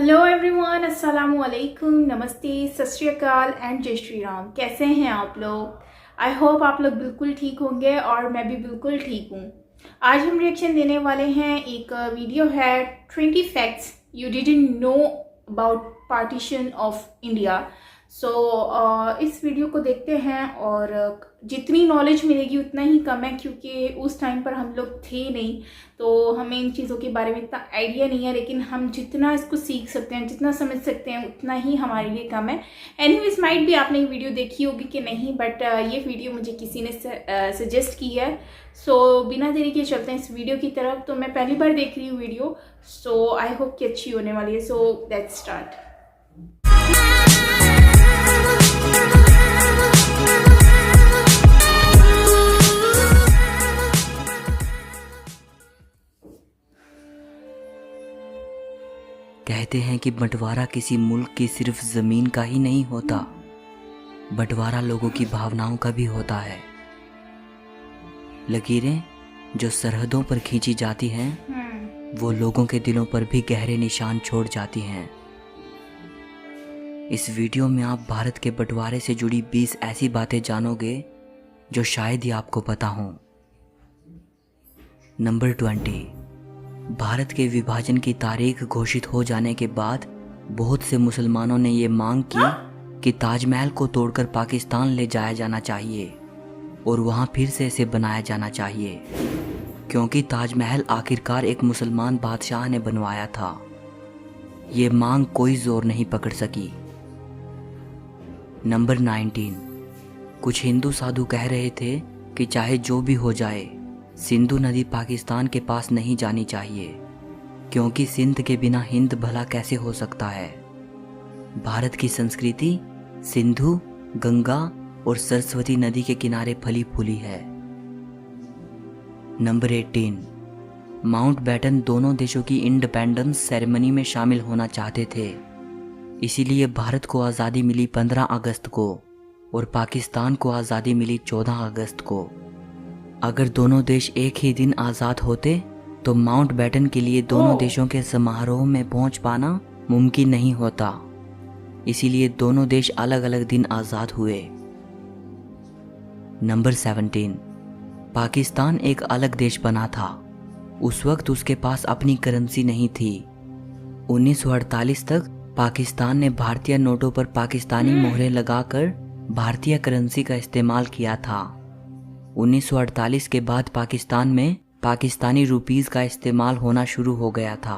Hello everyone, अस्सलाम वालेकुम, नमस्ते, सत श्री अकाल एंड जय श्री राम। कैसे हैं आप लोग? आई होप आप लोग बिल्कुल ठीक होंगे और मैं भी बिल्कुल ठीक हूँ। आज हम रिएक्शन देने वाले हैं। एक वीडियो है 20 facts you didn't know about partition of India. सो इस वीडियो को देखते हैं और जितनी नॉलेज मिलेगी उतना ही कम है, क्योंकि उस टाइम पर हम लोग थे नहीं, तो हमें इन चीज़ों के बारे में इतना आइडिया नहीं है। लेकिन हम जितना इसको सीख सकते हैं, जितना समझ सकते हैं, उतना ही हमारे लिए कम है। एनीवेज, माइट भी आपने ये वीडियो देखी होगी कि नहीं, बट ये वीडियो मुझे किसी ने सजेस्ट की है। सो बिना देरी के चलते हैं इस वीडियो की तरफ। तो मैं पहली बार देख रही हूँ वीडियो, सो आई होप कि अच्छी होने वाली है। So let's start. कहते हैं कि बंटवारा किसी मुल्क की सिर्फ ज़मीन का ही नहीं होता, बंटवारा लोगों की भावनाओं का भी होता है। लकीरें जो सरहदों पर खींची जाती हैं वो लोगों के दिलों पर भी गहरे निशान छोड़ जाती हैं। इस वीडियो में आप भारत के बंटवारे से जुड़ी 20 ऐसी बातें जानोगे जो शायद ही आपको पता हों। नंबर 20। भारत के विभाजन की तारीख घोषित हो जाने के बाद बहुत से मुसलमानों ने ये मांग की कि ताजमहल को तोड़कर पाकिस्तान ले जाया जाना चाहिए और वहाँ फिर से इसे बनाया जाना चाहिए, क्योंकि ताजमहल आखिरकार एक मुसलमान बादशाह ने बनवाया था। ये मांग कोई जोर नहीं पकड़ सकी। नंबर 19। कुछ हिंदू साधु कह रहे थे कि चाहे जो भी हो जाए, सिंधु नदी पाकिस्तान के पास नहीं जानी चाहिए, क्योंकि सिंध के बिना हिंद भला कैसे हो सकता है। भारत की संस्कृति सिंधु, गंगा और सरस्वती नदी के किनारे फली फूली है। नंबर 18। माउंटबेटन दोनों देशों की इंडिपेंडेंस सेरेमनी में शामिल होना चाहते थे, इसीलिए भारत को आज़ादी मिली 15 अगस्त को और पाकिस्तान को आज़ादी मिली 14 अगस्त को। अगर दोनों देश एक ही दिन आज़ाद होते तो माउंटबेटन के लिए दोनों देशों के समारोह में पहुंच पाना मुमकिन नहीं होता, इसीलिए दोनों देश अलग अलग दिन आज़ाद हुए। नंबर 17। पाकिस्तान एक अलग देश बना था। उस वक्त उसके पास अपनी करेंसी नहीं थी। 1948 तक पाकिस्तान ने भारतीय नोटों पर पाकिस्तानी मोहरें लगाकर भारतीय करेंसी का इस्तेमाल किया था। 1948 के बाद पाकिस्तान में पाकिस्तानी रुपीस का इस्तेमाल होना शुरू हो गया था।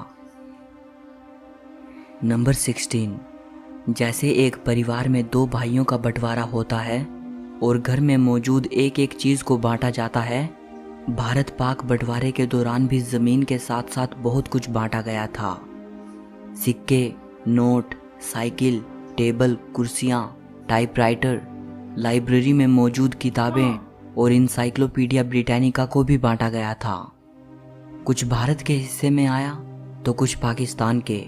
नंबर 16। जैसे एक परिवार में 2 भाइयों का बंटवारा होता है और घर में मौजूद एक एक चीज़ को बांटा जाता है, भारत पाक बंटवारे के दौरान भी ज़मीन के साथ साथ बहुत कुछ बांटा गया था। सिक्के, नोट, साइकिल, टेबल, कुर्सियाँ, टाइपराइटर, लाइब्रेरी में मौजूद किताबें और इनसाइक्लोपीडिया ब्रिटानिका को भी बांटा गया था। कुछ भारत के हिस्से में आया तो कुछ पाकिस्तान के।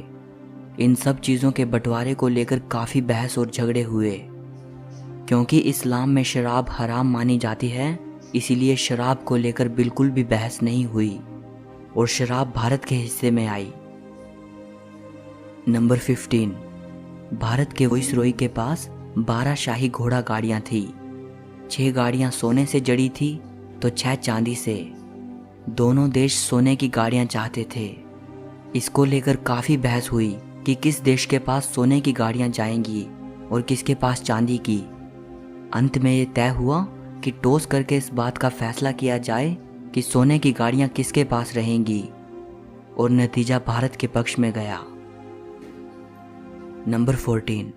इन सब चीज़ों के बंटवारे को लेकर काफ़ी बहस और झगड़े हुए, क्योंकि इस्लाम में शराब हराम मानी जाती है, इसीलिए शराब को लेकर बिल्कुल भी बहस नहीं हुई और शराब भारत के हिस्से में आई। नंबर 15। भारत के वाइसरॉय के पास 12 शाही घोड़ा गाड़ियाँ थी। 6 गाड़ियाँ सोने से जड़ी थी तो 6 चांदी से। दोनों देश सोने की गाड़ियाँ चाहते थे। इसको लेकर काफ़ी बहस हुई कि किस देश के पास सोने की गाड़ियाँ जाएंगी और किसके पास चांदी की। अंत में ये तय हुआ कि टॉस करके इस बात का फैसला किया जाए कि सोने की गाड़ियाँ किसके पास रहेंगी, और नतीजा भारत के पक्ष में गया। नंबर 14।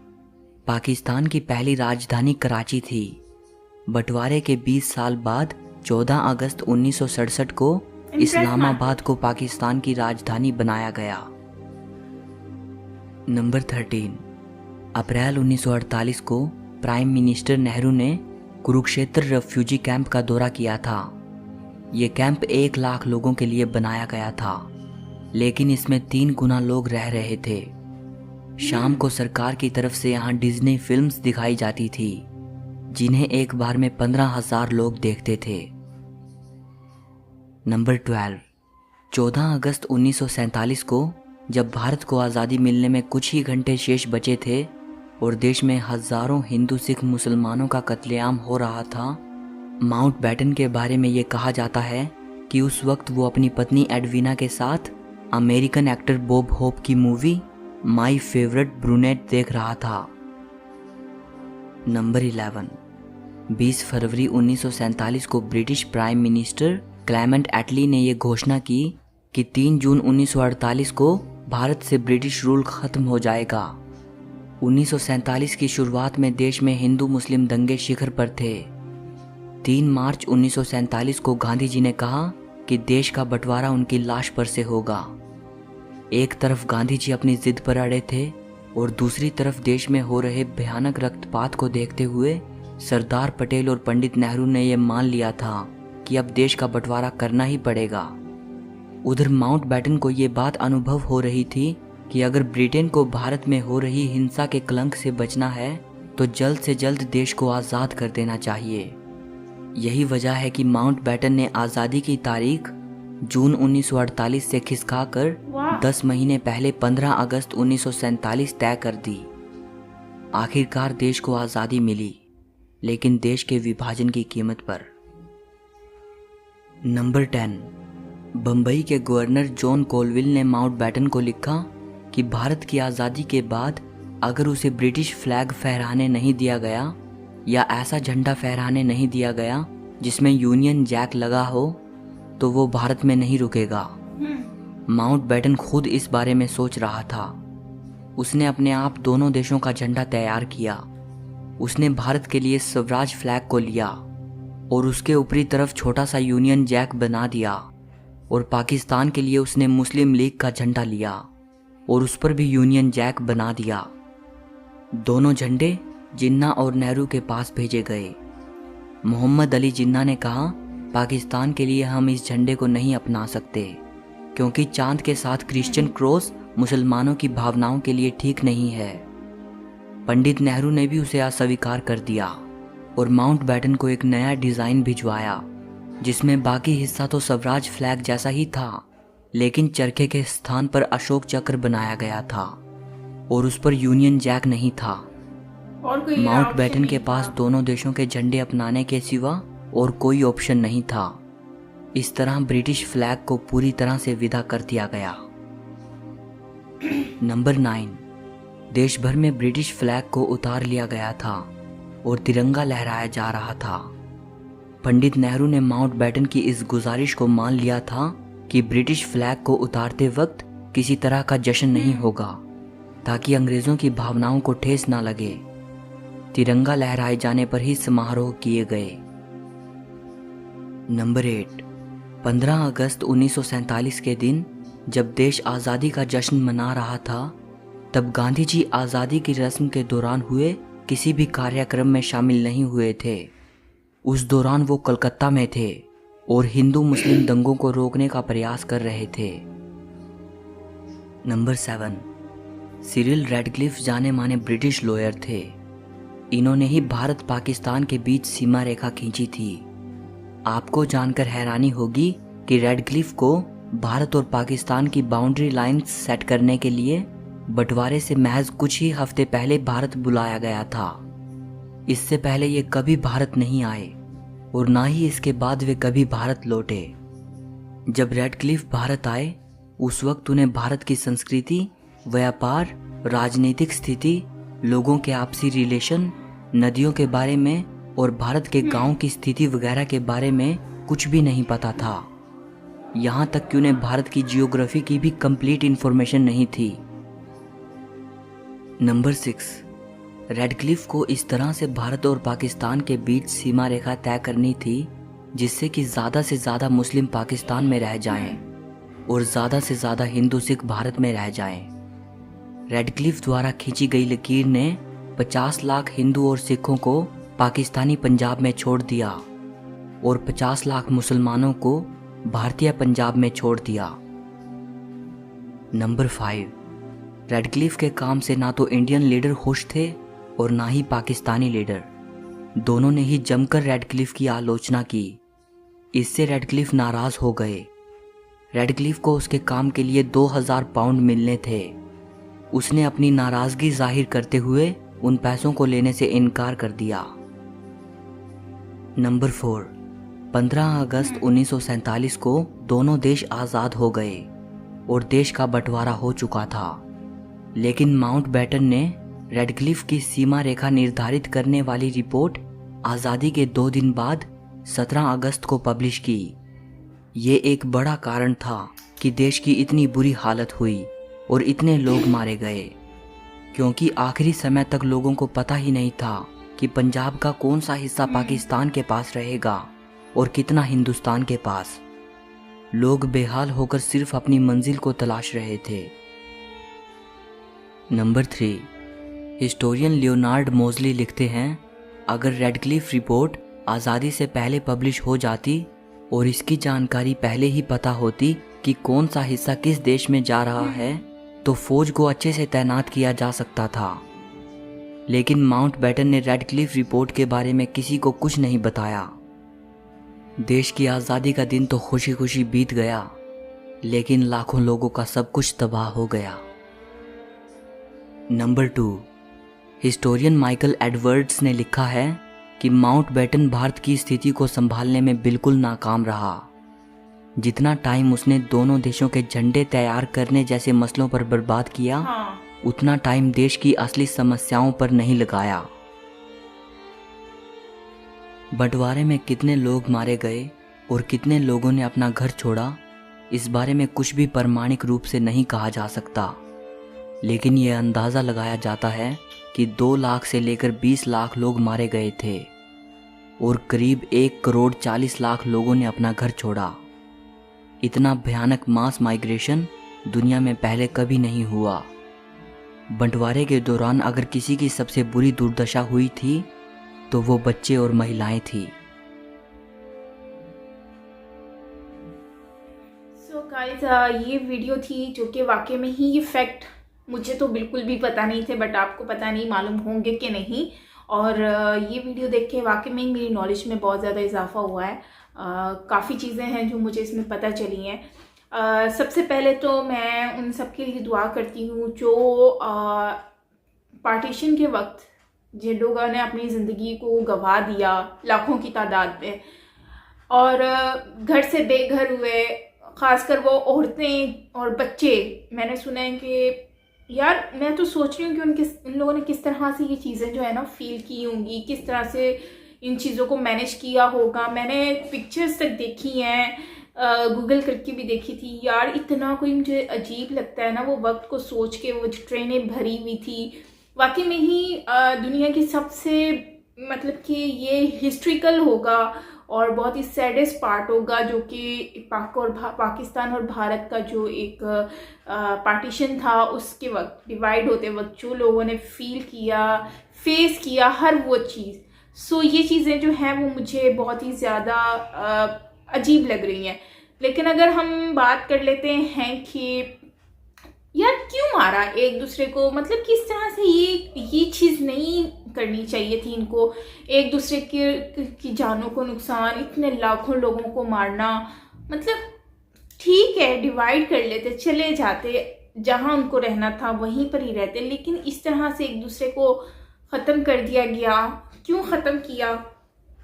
पाकिस्तान की पहली राजधानी कराची थी। बंटवारे के 20 साल बाद 14 अगस्त 1967 को इस्लामाबाद को पाकिस्तान की राजधानी बनाया गया। नंबर 13। अप्रैल 1948 को प्राइम मिनिस्टर नेहरू ने कुरुक्षेत्र रेफ्यूजी कैंप का दौरा किया था। ये कैंप 1 लाख लोगों के लिए बनाया गया था, लेकिन इसमें 3 गुना लोग रह रहे थे। शाम को सरकार की तरफ से यहाँ डिज्नी फिल्म्स दिखाई जाती थी, जिन्हें एक बार में 15,000 लोग देखते थे। नंबर 12। 14 अगस्त 1947 को जब भारत को आज़ादी मिलने में कुछ ही घंटे शेष बचे थे और देश में हज़ारों हिंदू सिख मुसलमानों का कत्लेआम हो रहा था, माउंटबेटन के बारे में ये कहा जाता है कि उस वक्त वो अपनी पत्नी एडवीना के साथ अमेरिकन एक्टर बॉब होप की मूवी माई फेवरेट ब्रूनेट देख रहा था। नंबर 11। 20 फरवरी 1947 को ब्रिटिश प्राइम मिनिस्टर क्लेमेंट एटली ने यह घोषणा की कि 3 जून 1948 को भारत से ब्रिटिश रूल खत्म हो जाएगा। 1947 की शुरुआत में देश में हिंदू मुस्लिम दंगे शिखर पर थे। 3 मार्च 1947 को गांधी जी ने कहा कि देश का बंटवारा उनकी लाश पर से होगा। एक तरफ गांधी जी अपनी जिद पर अड़े थे और दूसरी तरफ देश में हो रहे भयानक रक्तपात को देखते हुए सरदार पटेल और पंडित नेहरू ने यह मान लिया था कि अब देश का बंटवारा करना ही पड़ेगा। उधर माउंटबेटन को ये बात अनुभव हो रही थी कि अगर ब्रिटेन को भारत में हो रही हिंसा के कलंक से बचना है तो जल्द से जल्द देश को आज़ाद कर देना चाहिए। यही वजह है कि माउंटबेटन ने आज़ादी की तारीख जून 1948 से खिसकाकर 10 महीने पहले 15 अगस्त 1947 तय कर दी। आखिरकार देश को आज़ादी मिली, लेकिन देश के विभाजन की कीमत पर। नंबर 10। बम्बई के गवर्नर जॉन कोलविल ने माउंटबेटन को लिखा कि भारत की आज़ादी के बाद अगर उसे ब्रिटिश फ्लैग फहराने नहीं दिया गया या ऐसा झंडा फहराने नहीं दिया गया जिसमें यूनियन जैक लगा हो तो वो भारत में नहीं रुकेगा। माउंटबेटन खुद इस बारे में सोच रहा था। उसने अपने आप दोनों देशों का झंडा तैयार किया। उसने भारत के लिए स्वराज फ्लैग को लिया और उसके ऊपरी तरफ छोटा सा यूनियन जैक बना दिया, और पाकिस्तान के लिए उसने मुस्लिम लीग का झंडा लिया और उस पर भी यूनियन जैक बना दिया। दोनों झंडे जिन्ना और नेहरू के पास भेजे गए। मोहम्मद अली जिन्ना ने कहा, पाकिस्तान के लिए हम इस झंडे को नहीं अपना सकते क्योंकि चांद के साथ क्रिश्चियन क्रॉस मुसलमानों की भावनाओं के लिए ठीक नहीं है। पंडित नेहरू ने भी उसे अस्वीकार कर दिया और माउंटबेटन को एक नया डिज़ाइन भिजवाया जिसमें बाकी हिस्सा तो स्वराज फ्लैग जैसा ही था, लेकिन चरखे के स्थान पर अशोक चक्र बनाया गया था और उस पर यूनियन जैक नहीं था। माउंटबेटन के पास दोनों देशों के झंडे अपनाने के सिवा और कोई ऑप्शन नहीं था। इस तरह ब्रिटिश फ्लैग को पूरी तरह से विदा कर दिया गया। नंबर 9। देश भर में ब्रिटिश फ्लैग को उतार लिया गया था और तिरंगा लहराया जा रहा था। पंडित नेहरू ने माउंटबेटन की इस गुजारिश को मान लिया था कि ब्रिटिश फ्लैग को उतारते वक्त किसी तरह का जश्न नहीं होगा ताकि अंग्रेज़ों की भावनाओं को ठेस ना लगे। तिरंगा लहराए जाने पर ही समारोह किए गए। नंबर 8। 15 अगस्त 1947 के दिन जब देश आज़ादी का जश्न मना रहा था, तब गांधी जी आज़ादी की रस्म के दौरान हुए किसी भी कार्यक्रम में शामिल नहीं हुए थे। उस दौरान वो कलकत्ता में थे और हिंदू मुस्लिम दंगों को रोकने का प्रयास कर रहे थे। नंबर 7। सिरिल रैडक्लिफ जाने माने ब्रिटिश लॉयर थे। इन्होंने ही भारत पाकिस्तान के बीच सीमा रेखा खींची थी। आपको जानकर हैरानी होगी कि रैडक्लिफ को भारत और पाकिस्तान की बाउंड्री लाइंस सेट करने के लिए बंटवारे से महज कुछ ही हफ्ते पहले भारत बुलाया गया था। इससे पहले ये कभी भारत नहीं आए और ना ही इसके बाद वे कभी भारत लौटे। जब रैडक्लिफ भारत आए उस वक्त उन्हें भारत की संस्कृति, व्यापार, राजनीतिक स्थिति, लोगों के आपसी रिलेशन, नदियों के बारे में और भारत के गांव की स्थिति वगैरह के बारे में कुछ भी नहीं पता था। यहाँ तक कि उन्हें भारत की जियोग्राफी की भी कंप्लीट इन्फॉर्मेशन नहीं थी। नंबर 6। रैडक्लिफ को इस तरह से भारत और पाकिस्तान के बीच सीमा रेखा तय करनी थी जिससे कि ज़्यादा से ज़्यादा मुस्लिम पाकिस्तान में रह जाएं और ज़्यादा से ज़्यादा हिंदू सिख भारत में रह जाएं। रैडक्लिफ द्वारा खींची गई लकीर ने 50 लाख हिंदू और सिखों को पाकिस्तानी पंजाब में छोड़ दिया और 50 लाख मुसलमानों को भारतीय पंजाब में छोड़ दिया। नंबर 5। रैडक्लिफ के काम से ना तो इंडियन लीडर खुश थे और ना ही पाकिस्तानी लीडर। दोनों ने ही जमकर रैडक्लिफ की आलोचना की। इससे रैडक्लिफ नाराज हो गए। रेडक्लिफ को उसके काम के लिए 2000 पाउंड मिलने थे। उसने अपनी नाराज़गी जाहिर करते हुए उन पैसों को लेने से इनकार कर दिया। नंबर 4, 15 अगस्त 1947 को दोनों देश आज़ाद हो गए और देश का बंटवारा हो चुका था। लेकिन माउंटबेटन ने रेडक्लिफ की सीमा रेखा निर्धारित करने वाली रिपोर्ट आज़ादी के 2 दिन बाद 17 अगस्त को पब्लिश की। ये एक बड़ा कारण था कि देश की इतनी बुरी हालत हुई और इतने लोग मारे गए, क्योंकि आखिरी समय तक लोगों को पता ही नहीं था कि पंजाब का कौन सा हिस्सा पाकिस्तान के पास रहेगा और कितना हिंदुस्तान के पास। लोग बेहाल होकर सिर्फ अपनी मंजिल को तलाश रहे थे। नंबर 3, हिस्टोरियन लियोनार्ड मोज़ली लिखते हैं, अगर रेडक्लिफ रिपोर्ट आज़ादी से पहले पब्लिश हो जाती और इसकी जानकारी पहले ही पता होती कि कौन सा हिस्सा किस देश में जा रहा है, तो फौज को अच्छे से तैनात किया जा सकता था। लेकिन माउंटबेटन ने रेडक्लिफ रिपोर्ट के बारे में किसी को कुछ नहीं बताया। देश की आज़ादी का दिन तो खुशी खुशी बीत गया, लेकिन लाखों लोगों का सब कुछ तबाह हो गया। नंबर 2, हिस्टोरियन माइकल एडवर्ड्स ने लिखा है कि माउंटबेटन भारत की स्थिति को संभालने में बिल्कुल नाकाम रहा। जितना टाइम उसने दोनों देशों के झंडे तैयार करने जैसे मसलों पर बर्बाद किया, उतना टाइम देश की असली समस्याओं पर नहीं लगाया। बंटवारे में कितने लोग मारे गए और कितने लोगों ने अपना घर छोड़ा, इस बारे में कुछ भी प्रमाणिक रूप से नहीं कहा जा सकता, लेकिन यह अंदाज़ा लगाया जाता है कि 2 लाख से लेकर 20 लाख लोग मारे गए थे और करीब 1 करोड़ 40 लाख लोगों ने अपना घर छोड़ा। इतना भयानक मास माइग्रेशन दुनिया में पहले कभी नहीं हुआ। बंटवारे के दौरान अगर किसी की सबसे बुरी दुर्दशा हुई थी तो वो बच्चे और महिलाएं थी। सो गाइस, ये वीडियो थी जो कि वाकई में ही ये फैक्ट मुझे तो बिल्कुल भी पता नहीं थे, बट आपको पता नहीं मालूम होंगे कि नहीं। और ये वीडियो देख के वाकई में ही मेरी नॉलेज में बहुत ज़्यादा इजाफा हुआ है। काफ़ी चीज़ें हैं जो मुझे इसमें पता चली हैं। सबसे पहले तो मैं उन सब के लिए दुआ करती हूँ जो पार्टीशन के वक्त जिन लोगों ने अपनी ज़िंदगी को गंवा दिया लाखों की तादाद में और घर से बेघर हुए, ख़ासकर वो औरतें और बच्चे। मैंने सुना है कि यार, मैं तो सोच रही हूँ कि उन लोगों ने किस तरह से ये चीज़ें जो है ना फील की होंगी, किस तरह से इन चीज़ों को मैनेज किया होगा। मैंने पिक्चर्स तक देखी हैं, गूगल करके भी देखी थी। यार, इतना कोई मुझे अजीब लगता है ना वो वक्त को सोच के। वो जो ट्रेनें भरी हुई थी, वाकई में ही दुनिया की सबसे मतलब कि ये हिस्ट्रिकल होगा और बहुत ही सैडेस्ट पार्ट होगा, जो कि पाकिस्तान और भारत का जो एक पार्टीशन था उसके वक्त, डिवाइड होते वक्त जो लोगों ने फील किया, फेस किया हर वो चीज़। सो ये चीज़ें जो हैं वो मुझे बहुत ही ज़्यादा अजीब लग रही हैं। लेकिन अगर हम बात कर लेते हैं कि यार क्यों मारा एक दूसरे को, मतलब किस तरह से ये चीज़ नहीं करनी चाहिए थी इनको, एक दूसरे की जानों को नुकसान, इतने लाखों लोगों को मारना। मतलब ठीक है, डिवाइड कर लेते, चले जाते, जहां उनको रहना था वहीं पर ही रहते, लेकिन इस तरह से एक दूसरे को ख़त्म कर दिया गया। क्यों ख़त्म किया,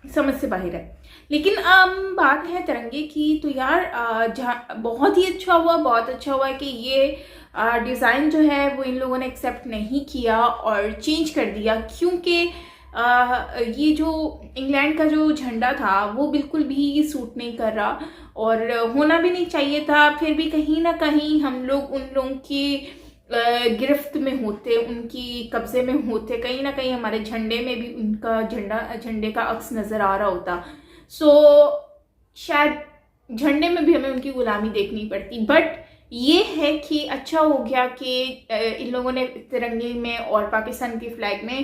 समझ से बाहर है। लेकिन बात है तिरंगे की, तो यार बहुत ही अच्छा हुआ, बहुत अच्छा हुआ कि ये डिज़ाइन जो है वो इन लोगों ने एक्सेप्ट नहीं किया और चेंज कर दिया, क्योंकि ये जो इंग्लैंड का जो झंडा था वो बिल्कुल भी सूट नहीं कर रहा और होना भी नहीं चाहिए था। फिर भी कहीं ना कहीं हम लोग उन लोगों की गिरफ्त में होते, उनकी कब्जे में होते, कहीं ना कहीं हमारे झंडे में भी उनका झंडे का अक्स नज़र आ रहा होता। सो शायद झंडे में भी हमें उनकी गुलामी देखनी पड़ती। बट ये है कि अच्छा हो गया कि इन लोगों ने तिरंगे में और पाकिस्तान की फ्लैग में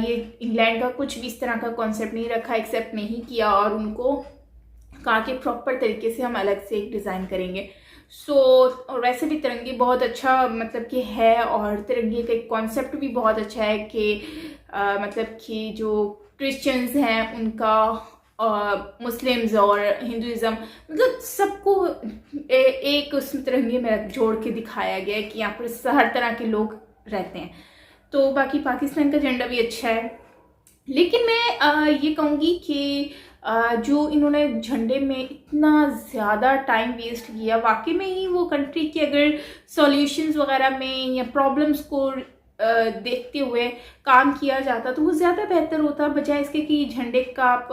ये इंग्लैंड का कुछ भी इस तरह का कॉन्सेप्ट नहीं रखा, एक्सेप्ट नहीं किया और उनको कहा कि प्रॉपर तरीके से हम अलग से एक डिज़ाइन करेंगे। और वैसे भी तिरंगे बहुत अच्छा मतलब कि है, और तिरंगे का एक कॉन्सेप्ट भी बहुत अच्छा है कि मतलब कि जो क्रिश्चियंस हैं उनका मुस्लिम्स और हिंदुज़म, मतलब सबको एक उस तिरंगे में जोड़ के दिखाया गया है कि यहाँ पर हर तरह के लोग रहते हैं। तो बाकी पाकिस्तान का झंडा भी अच्छा है, लेकिन मैं ये कहूँगी कि जो इन्होंने झंडे में इतना ज़्यादा टाइम वेस्ट किया, वाकई में ही वो कंट्री के अगर सॉल्यूशंस वगैरह में या प्रॉब्लम्स को देखते हुए काम किया जाता तो वो ज़्यादा बेहतर होता, बजाय इसके कि झंडे का आप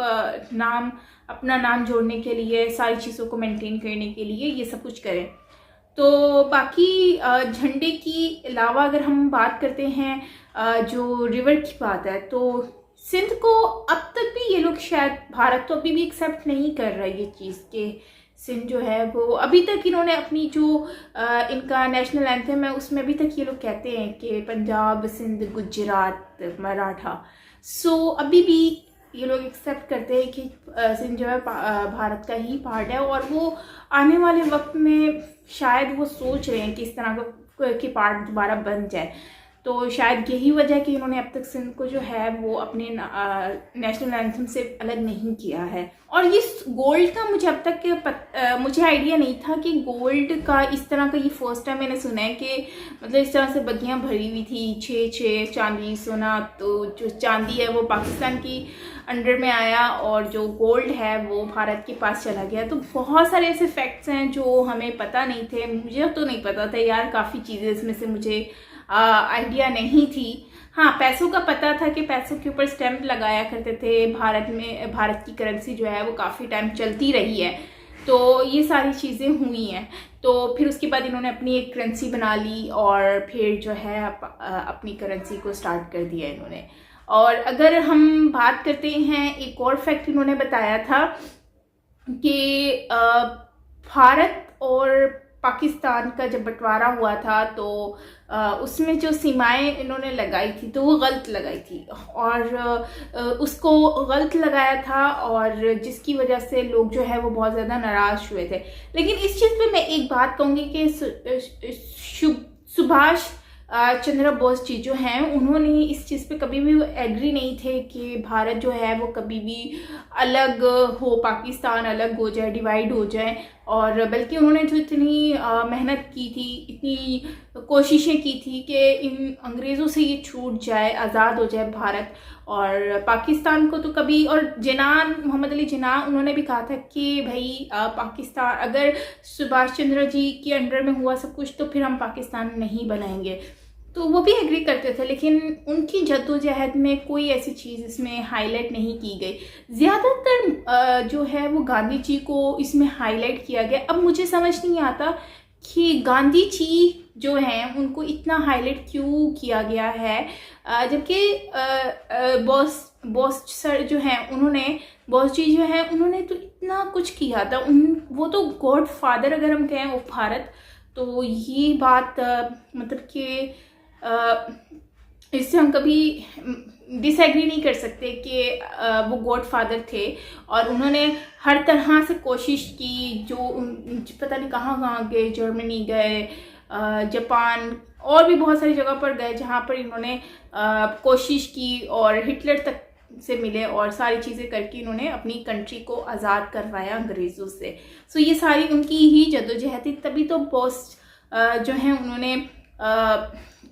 अपना नाम जोड़ने के लिए, सारी चीज़ों को मेंटेन करने के लिए ये सब कुछ करें। तो बाकी झंडे की अलावा अगर हम बात करते हैं जो रिवर की बात है, तो सिंध को अब तक भी ये लोग शायद, भारत तो अभी भी एक्सेप्ट नहीं कर रहा है ये चीज़ कि सिंध जो है वो, अभी तक इन्होंने अपनी जो इनका नेशनल एंथम है उसमें अभी तक ये लोग कहते हैं कि पंजाब, सिंध, गुजरात, मराठा। सो अभी भी ये लोग एक्सेप्ट करते हैं कि सिंध जो है भारत का ही पार्ट है, और वो आने वाले वक्त में शायद वो सोच रहे हैं कि इस तरह के पार्ट दोबारा बन जाए। तो शायद यही वजह कि इन्होंने अब तक सिंध को जो है वो अपने नेशनल एंथम से अलग नहीं किया है। और ये गोल्ड का मुझे अब तक मुझे आइडिया नहीं था कि गोल्ड का इस तरह का, ये फर्स्ट टाइम मैंने सुना है कि मतलब इस तरह से बगियाँ भरी हुई थी, 6 चांदी सोना। तो जो चांदी है वो पाकिस्तान की अंडर में आया और जो गोल्ड है वो भारत के पास चला गया। तो बहुत सारे ऐसे फैक्ट्स हैं जो हमें पता नहीं थे, मुझे तो नहीं पता था यार, काफ़ी चीज़ें इसमें से मुझे आइडिया नहीं थी। हाँ, पैसों का पता था कि पैसों के ऊपर स्टैम्प लगाया करते थे भारत में, भारत की करेंसी जो है वो काफ़ी टाइम चलती रही है। तो ये सारी चीज़ें हुई हैं। तो फिर उसके बाद इन्होंने अपनी एक करेंसी बना ली और फिर जो है अपनी करेंसी को स्टार्ट कर दिया इन्होंने। और अगर हम बात करते हैं, एक और फैक्ट इन्होंने बताया था कि भारत और पाकिस्तान का जब बंटवारा हुआ था तो उसमें जो सीमाएं इन्होंने लगाई थी तो वो गलत लगाई थी, और उसको गलत लगाया था, और जिसकी वजह से लोग जो है वो बहुत ज़्यादा नाराज़ हुए थे। लेकिन इस चीज़ पे मैं एक बात कहूँगी कि सुभाष चंद्र बोस जी जो हैं उन्होंने इस चीज़ पे कभी भी एग्री नहीं थे कि भारत जो है वो कभी भी अलग हो, पाकिस्तान अलग हो जाए, डिवाइड हो जाए। और बल्कि उन्होंने जो इतनी मेहनत की थी, इतनी कोशिशें की थी कि इन अंग्रेज़ों से ये छूट जाए, आज़ाद हो जाए भारत। और पाकिस्तान को तो कभी, और मोहम्मद अली जिन्ना उन्होंने भी कहा था कि भाई पाकिस्तान अगर सुभाष चंद्र जी के अंडर में हुआ सब कुछ तो फिर हम पाकिस्तान नहीं बनाएंगे। तो वो भी एग्री करते थे, लेकिन उनकी जद्दोजहद में कोई ऐसी चीज़ इसमें हाईलाइट नहीं की गई। ज़्यादातर जो है वो गांधी जी को इसमें हाईलाइट किया गया। अब मुझे समझ नहीं आता कि गांधी जी जो हैं उनको इतना हाईलाइट क्यों किया गया है, जबकि बोस जी जो हैं उन्होंने तो इतना कुछ किया था। वो तो गॉड फादर अगर हम कहें वो भारत, तो ये बात मतलब कि इससे हम कभी डिसएग्री नहीं कर सकते कि वो गॉड फादर थे, और उन्होंने हर तरह से कोशिश की। जो पता नहीं कहाँ गए, जर्मनी गए, जापान, और भी बहुत सारी जगह पर गए जहाँ पर इन्होंने कोशिश की, और हिटलर तक से मिले, और सारी चीज़ें करके इन्होंने अपनी कंट्री को आज़ाद करवाया अंग्रेज़ों से। सो ये सारी उनकी ही जद्दोजहद थी। तभी तो बोस जो हैं उन्होंने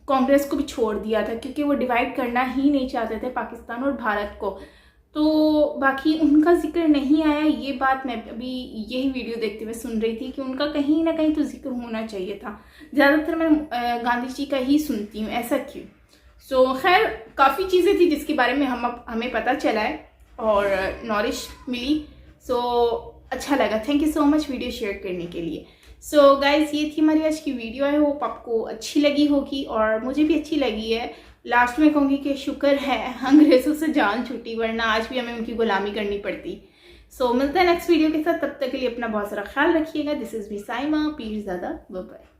कांग्रेस को भी छोड़ दिया था, क्योंकि वो डिवाइड करना ही नहीं चाहते थे पाकिस्तान और भारत को। तो बाकी उनका जिक्र नहीं आया, ये बात मैं अभी यही वीडियो देखते हुए सुन रही थी कि उनका कहीं ना कहीं तो जिक्र होना चाहिए था। ज़्यादातर मैं गांधी जी का ही सुनती हूँ, ऐसा क्यों? सो खैर, काफ़ी चीज़ें थी जिसके बारे में हमें पता चला है और नॉलेज मिली। सो अच्छा लगा। Thank you so much video share करने के लिए। सो गाइज़, ये थी हमारी आज की वीडियो। आई होप आपको अच्छी लगी होगी, और मुझे भी अच्छी लगी है। लास्ट में कहूँगी कि शुक्र है अंग्रेज़ों से जान छूटी, वरना आज भी हमें उनकी गुलामी करनी पड़ती। सो मिलते हैं नेक्स्ट वीडियो के साथ, तब तक के लिए अपना बहुत सारा ख्याल रखिएगा। This is me Saima Pirzada, bye bye.